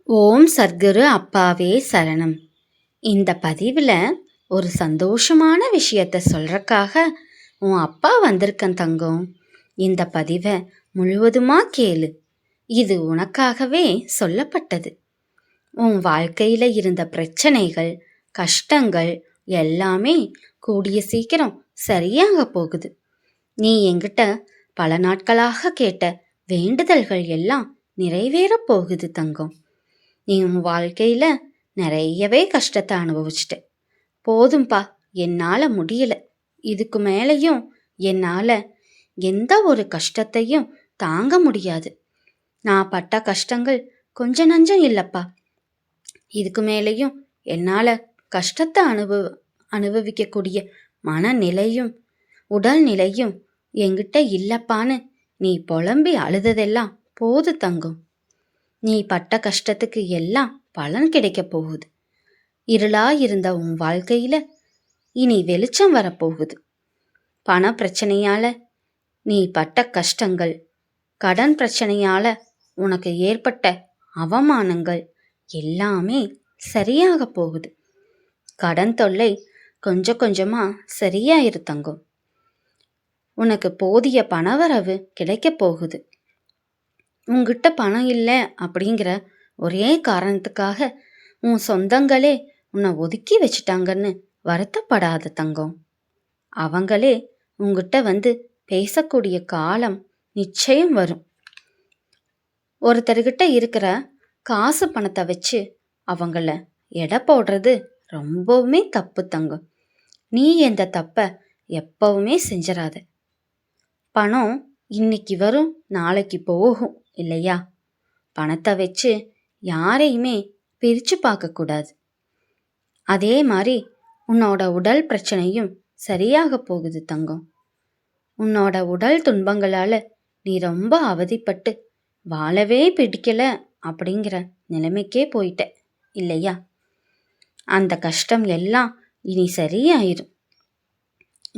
ஓம் சர்க்குரு அப்பாவே சரணம். இந்த பதிவில் ஒரு சந்தோஷமான விஷயத்த சொல்கிறக்காக உன் அப்பா வந்திருக்கன் தங்கம். இந்த பதிவை முழுவதுமாக கேளு. இது உனக்காகவே சொல்லப்பட்டது. உன் வாழ்க்கையில் இருந்த பிரச்சனைகள், கஷ்டங்கள் எல்லாமே கூடிய சீக்கிரம் சரியாக போகுது. நீ என்கிட்ட பல நாட்களாக கேட்ட வேண்டுதல்கள் எல்லாம் நிறைவேறப் போகுது தங்கம். நீ உன் வாழ்க்கையில் நிறையவே கஷ்டத்தை அனுபவிச்சிட்ட. போதும்பா, என்னால் முடியல, இதுக்கு மேலேயும் என்னால் எந்த ஒரு கஷ்டத்தையும் தாங்க முடியாது. நான் பட்ட கஷ்டங்கள் கொஞ்சம் நஞ்சம் இல்லைப்பா. இதுக்கு மேலேயும் என்னால் கஷ்டத்தை அனுபவிக்கக்கூடிய மனநிலையும் உடல்நிலையும் என்கிட்ட இல்லப்பான்னு நீ புலம்பி அழுததெல்லாம் போது தங்கம். நீ பட்ட கஷ்டத்துக்கு எல்லாம் பலன் கிடைக்க போகுது. இருளா இருந்த உன் வாழ்க்கையில இனி வெளிச்சம் வரப்போகுது. பண பிரச்சனையால நீ பட்ட கஷ்டங்கள், கடன் பிரச்சனையால உனக்கு ஏற்பட்ட அவமானங்கள் எல்லாமே சரியாக போகுது. கடன் தொல்லை கொஞ்சம் கொஞ்சமா சரியாயிரு தங்கம். உனக்கு போதிய பணவரவு கிடைக்க போகுது. உங்ககிட்ட பணம் இல்லை அப்படிங்கிற ஒரே காரணத்துக்காக உன் சொந்தங்களே உன்னை ஒதுக்கி வச்சிட்டாங்கன்னு வருத்தப்படாத தங்கம். அவங்களே உங்ககிட்ட வந்து பேசக்கூடிய காலம் நிச்சயம் வரும். ஒருத்தர்கிட்ட இருக்கிற காசு பணத்தை வச்சு அவங்கள எடை போடுறது ரொம்பவுமே தப்பு தங்கம். நீ இந்த தப்பை எப்பவுமே செஞ்சிடாத. பணம் இன்னைக்கு வரும், நாளைக்கு போகும் இல்லையா? பணத்தை வச்சு யாரையுமே பிரித்து பார்க்கக்கூடாது. அதே மாதிரி உன்னோட உடல் பிரச்சனையும் சரியாக போகுது தங்கம். உன்னோட உடல் துன்பங்களால் நீ ரொம்ப அவதிப்பட்டு வாழவே பிடிக்கல அப்படிங்கிற நிலைமைக்கே போயிட்ட இல்லையா? அந்த கஷ்டம் எல்லாம் இனி சரியாயிரும்.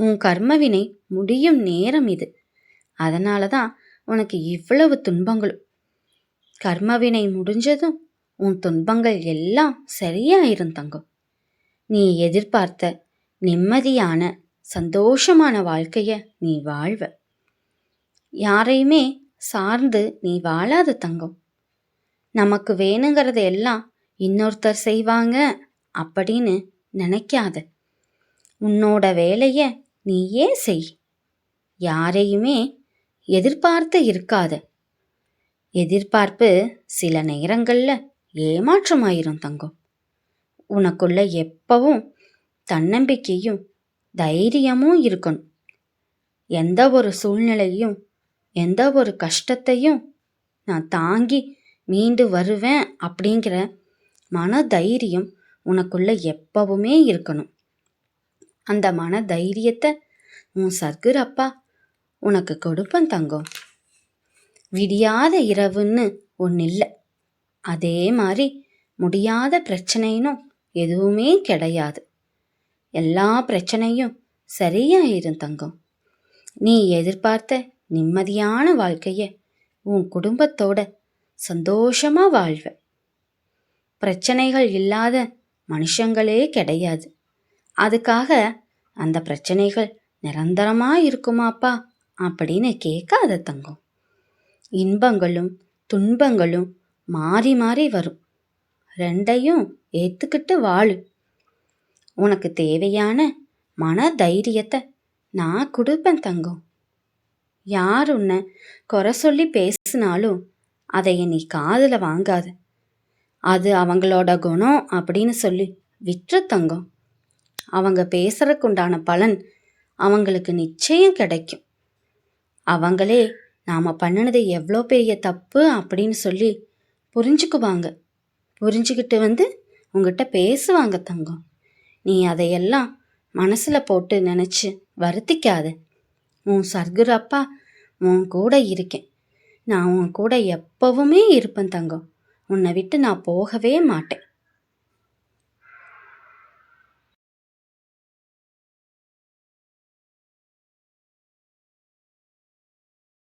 உன் கர்மவினை முடியும் நேரம் இது. அதனால தான் உனக்கு இவ்வளவு துன்பங்களும். கர்மவினை முடிஞ்சதும் உன் துன்பங்கள் எல்லாம் சரியாயிரும் தங்கம். நீ எதிர்பார்த்த நிம்மதியான சந்தோஷமான வாழ்க்கைய நீ வாழ்வ. யாரையுமே சார்ந்து நீ வாழாத தங்கம். நமக்கு வேணுங்கிறத எல்லாம் இன்னொருத்தர் செய்வாங்க அப்படின்னு நினைக்காத. உன்னோட வேலைய நீயே செய். யாரையுமே எதிர்பார்த்து இருக்காத. எதிர்பார்ப்பு சில நேரங்களில் ஏமாற்றமாயிரும் தங்கம். உனக்குள்ள எப்பவும் தன்னம்பிக்கையும் தைரியமும் இருக்கணும். எந்த ஒரு சூழ்நிலையும் எந்த ஒரு கஷ்டத்தையும் நான் தாங்கி மீண்டு வருவேன் அப்படிங்கிற மன தைரியம் உனக்குள்ள எப்பவுமே இருக்கணும். அந்த மன தைரியத்தை உன் சர்க்குரு அப்பா உனக்கு கொடுப்பேன் தங்கம். விடியாத இரவுன்னு ஒன்று இல்லை. அதே மாதிரி முடியாத பிரச்சனைனும் எதுவுமே கிடையாது. எல்லா பிரச்சனையும் சரியாயிரும் தங்கம். நீ எதிர்பார்த்த நிம்மதியான வாழ்க்கைய உன் குடும்பத்தோட சந்தோஷமா வாழ்வ. பிரச்சனைகள் இல்லாத மனுஷங்களே கிடையாது. அதுக்காக அந்த பிரச்சனைகள் நிரந்தரமா இருக்குமாப்பா அப்படின்னு கேட்காத தங்கம். இன்பங்களும் துன்பங்களும் மாறி மாறி வரும். ரெண்டையும் ஏற்றுக்கிட்டு வாழு. உனக்கு தேவையான மன தைரியத்தை நான் கொடுப்பேன் தங்கம். யார் உன்னை குறை சொல்லி பேசினாலும் அதை நீ காதில் வாங்காத. அது அவங்களோட குணம் அப்படின்னு சொல்லி விற்று தங்கம். அவங்க பேசுறதுக்குண்டான பலன் அவங்களுக்கு நிச்சயம் கிடைக்கும். அவங்களே நாம் பண்ணினது எவ்வளோ பெரிய தப்பு அப்படின்னு சொல்லி புரிஞ்சுக்குவாங்க. புரிஞ்சுக்கிட்டு வந்து உங்ககிட்ட பேசுவாங்க தங்கம். நீ அதையெல்லாம் மனசில் போட்டு நினச்சி வருத்திக்காத. உன் சர்க்குரு அப்பா உன் கூட இருக்கேன். நான் உன் கூட எப்பவுமே இருப்பேன் தங்கம். உன்னை விட்டு நான் போகவே மாட்டேன்.